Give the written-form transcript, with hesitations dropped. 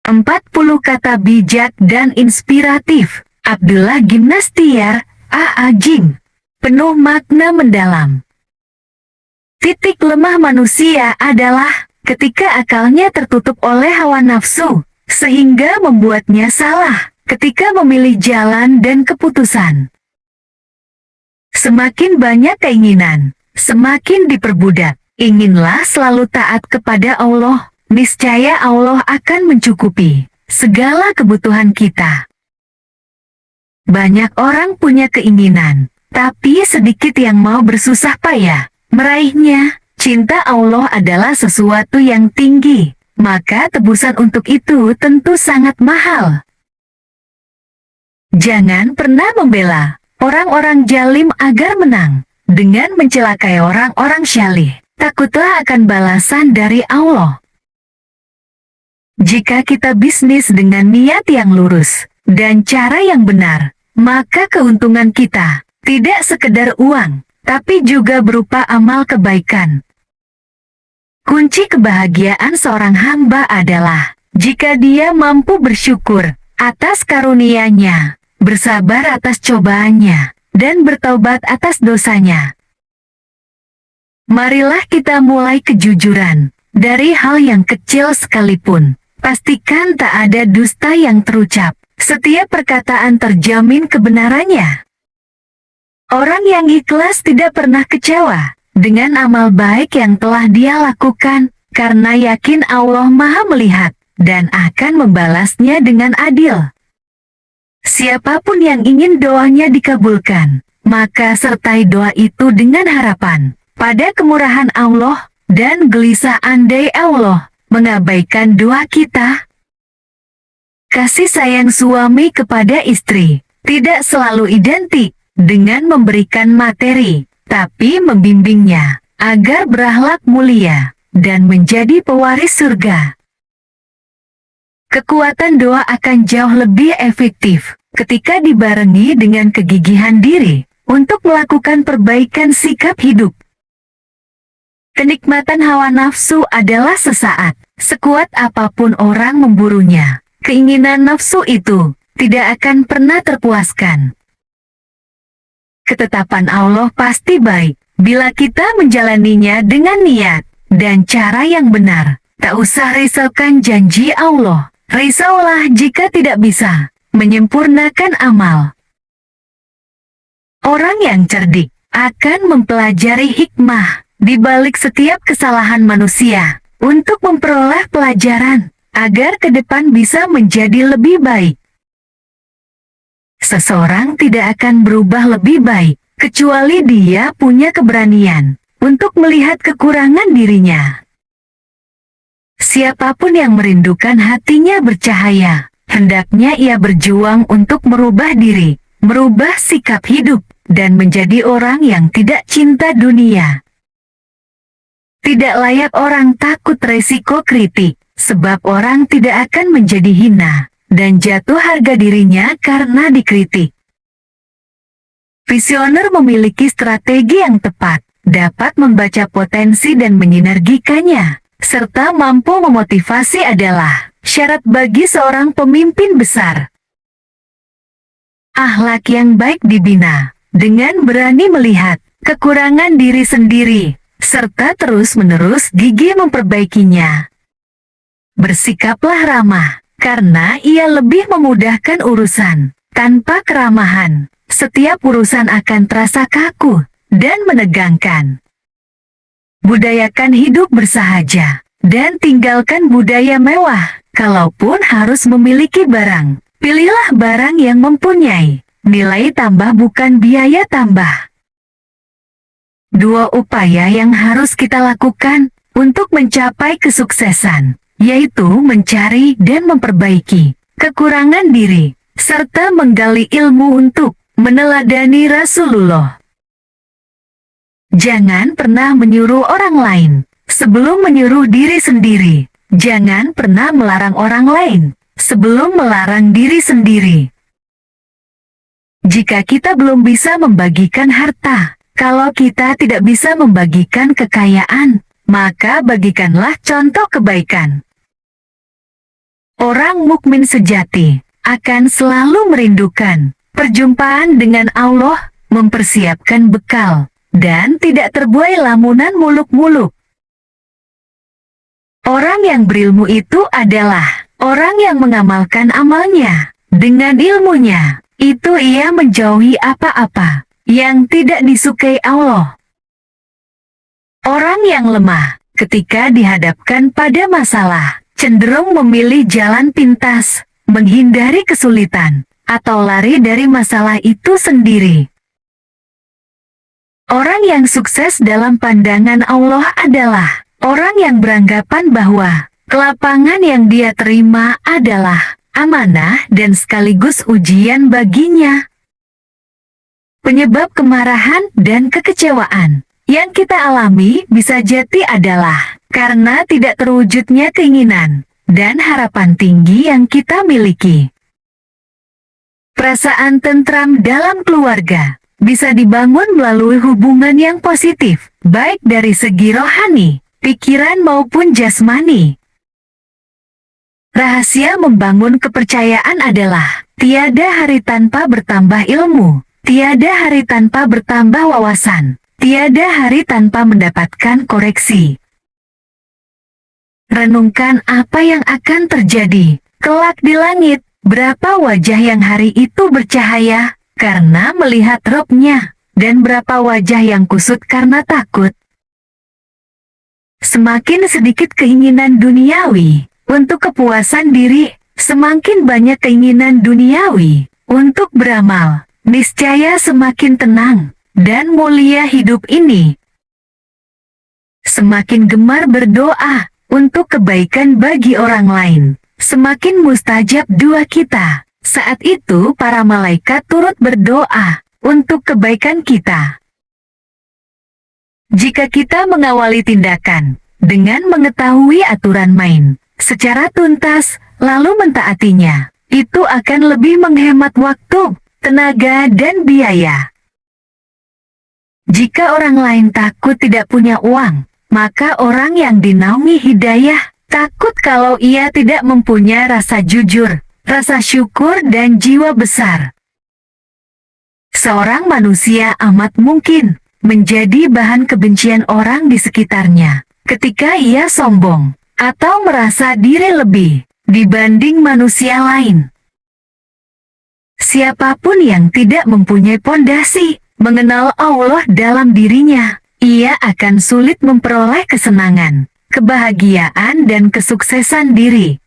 40 kata bijak dan inspiratif. Abdullah Gimnastiar, A.A. Jing. Penuh makna mendalam. Titik lemah manusia adalah ketika akalnya tertutup oleh hawa nafsu, sehingga membuatnya salah ketika memilih jalan dan keputusan. Semakin banyak keinginan, semakin diperbudak. Inginlah selalu taat kepada Allah, niscaya Allah akan mencukupi segala kebutuhan kita. Banyak orang punya keinginan, tapi sedikit yang mau bersusah payah meraihnya. Cinta Allah adalah sesuatu yang tinggi, maka tebusan untuk itu tentu sangat mahal. Jangan pernah membela orang-orang zalim agar menang dengan mencelakai orang-orang syalih. Takutlah akan balasan dari Allah. Jika kita bisnis dengan niat yang lurus dan cara yang benar, maka keuntungan kita tidak sekedar uang, tapi juga berupa amal kebaikan. Kunci kebahagiaan seorang hamba adalah jika dia mampu bersyukur atas karunia-Nya, bersabar atas cobaannya, dan bertaubat atas dosanya. Marilah kita mulai kejujuran dari hal yang kecil sekalipun. Pastikan tak ada dusta yang terucap. Setiap perkataan terjamin kebenarannya. Orang yang ikhlas tidak pernah kecewa dengan amal baik yang telah dia lakukan, karena yakin Allah Maha Melihat dan akan membalasnya dengan adil. Siapapun yang ingin doanya dikabulkan, maka sertai doa itu dengan harapan pada kemurahan Allah, dan gelisah andai Allah mengabaikan doa kita. Kasih sayang suami kepada istri tidak selalu identik dengan memberikan materi, tapi membimbingnya agar berakhlak mulia dan menjadi pewaris surga. Kekuatan doa akan jauh lebih efektif ketika dibarengi dengan kegigihan diri untuk melakukan perbaikan sikap hidup. Kenikmatan hawa nafsu adalah sesaat, sekuat apapun orang memburunya. Keinginan nafsu itu tidak akan pernah terpuaskan. Ketetapan Allah pasti baik bila kita menjalaninya dengan niat dan cara yang benar. Tak usah risaukan janji Allah. Risaulah jika tidak bisa menyempurnakan amal. Orang yang cerdik akan mempelajari hikmah di balik setiap kesalahan manusia untuk memperoleh pelajaran agar ke depan bisa menjadi lebih baik. Seseorang tidak akan berubah lebih baik kecuali dia punya keberanian untuk melihat kekurangan dirinya. Siapapun yang merindukan hatinya bercahaya, hendaknya ia berjuang untuk merubah diri, merubah sikap hidup, dan menjadi orang yang tidak cinta dunia. Tidak layak orang takut resiko kritik, sebab orang tidak akan menjadi hina dan jatuh harga dirinya karena dikritik. Visioner memiliki strategi yang tepat, dapat membaca potensi dan menyinergikannya, serta mampu memotivasi adalah syarat bagi seorang pemimpin besar. Akhlak yang baik dibina dengan berani melihat kekurangan diri sendiri, serta terus-menerus gigih memperbaikinya. Bersikaplah ramah, karena ia lebih memudahkan urusan. Tanpa keramahan, setiap urusan akan terasa kaku dan menegangkan. Budayakan hidup bersahaja, dan tinggalkan budaya mewah. Kalaupun harus memiliki barang, pilihlah barang yang mempunyai nilai tambah bukan biaya tambah. Dua upaya yang harus kita lakukan untuk mencapai kesuksesan, yaitu mencari dan memperbaiki kekurangan diri, serta menggali ilmu untuk meneladani Rasulullah. Jangan pernah menyuruh orang lain sebelum menyuruh diri sendiri. Jangan pernah melarang orang lain sebelum melarang diri sendiri. Jika kita belum bisa membagikan harta, kalau kita tidak bisa membagikan kekayaan, maka bagikanlah contoh kebaikan. Orang mukmin sejati akan selalu merindukan perjumpaan dengan Allah, mempersiapkan bekal, dan tidak terbuai lamunan muluk-muluk. Orang yang berilmu itu adalah orang yang mengamalkan amalnya. Dengan ilmunya, itu ia menjauhi apa-apa yang tidak disukai Allah. Orang yang lemah, ketika dihadapkan pada masalah, cenderung memilih jalan pintas, menghindari kesulitan, atau lari dari masalah itu sendiri. Orang yang sukses dalam pandangan Allah adalah orang yang beranggapan bahwa kelapangan yang dia terima adalah amanah dan sekaligus ujian baginya. Penyebab kemarahan dan kekecewaan yang kita alami bisa jadi adalah karena tidak terwujudnya keinginan dan harapan tinggi yang kita miliki. Perasaan tentram dalam keluarga bisa dibangun melalui hubungan yang positif, baik dari segi rohani, pikiran maupun jasmani. Rahasia membangun kepercayaan adalah tiada hari tanpa bertambah ilmu, tiada hari tanpa bertambah wawasan, tiada hari tanpa mendapatkan koreksi. Renungkan apa yang akan terjadi kelak di langit, berapa wajah yang hari itu bercahaya karena melihat Robnya, dan berapa wajah yang kusut karena takut. Semakin sedikit keinginan duniawi untuk kepuasan diri, semakin banyak keinginan duniawi untuk beramal, niscaya semakin tenang dan mulia hidup ini. Semakin gemar berdoa untuk kebaikan bagi orang lain, semakin mustajab doa kita. Saat itu para malaikat turut berdoa untuk kebaikan kita. Jika kita mengawali tindakan dengan mengetahui aturan main secara tuntas, lalu mentaatinya, itu akan lebih menghemat waktu, tenaga, dan biaya. Jika orang lain takut tidak punya uang, maka orang yang dinaungi hidayah takut kalau ia tidak mempunyai rasa jujur, rasa syukur, dan jiwa besar. Seorang manusia amat mungkin menjadi bahan kebencian orang di sekitarnya ketika ia sombong atau merasa diri lebih dibanding manusia lain. Siapapun yang tidak mempunyai pondasi mengenal Allah dalam dirinya, ia akan sulit memperoleh kesenangan, kebahagiaan, dan kesuksesan diri.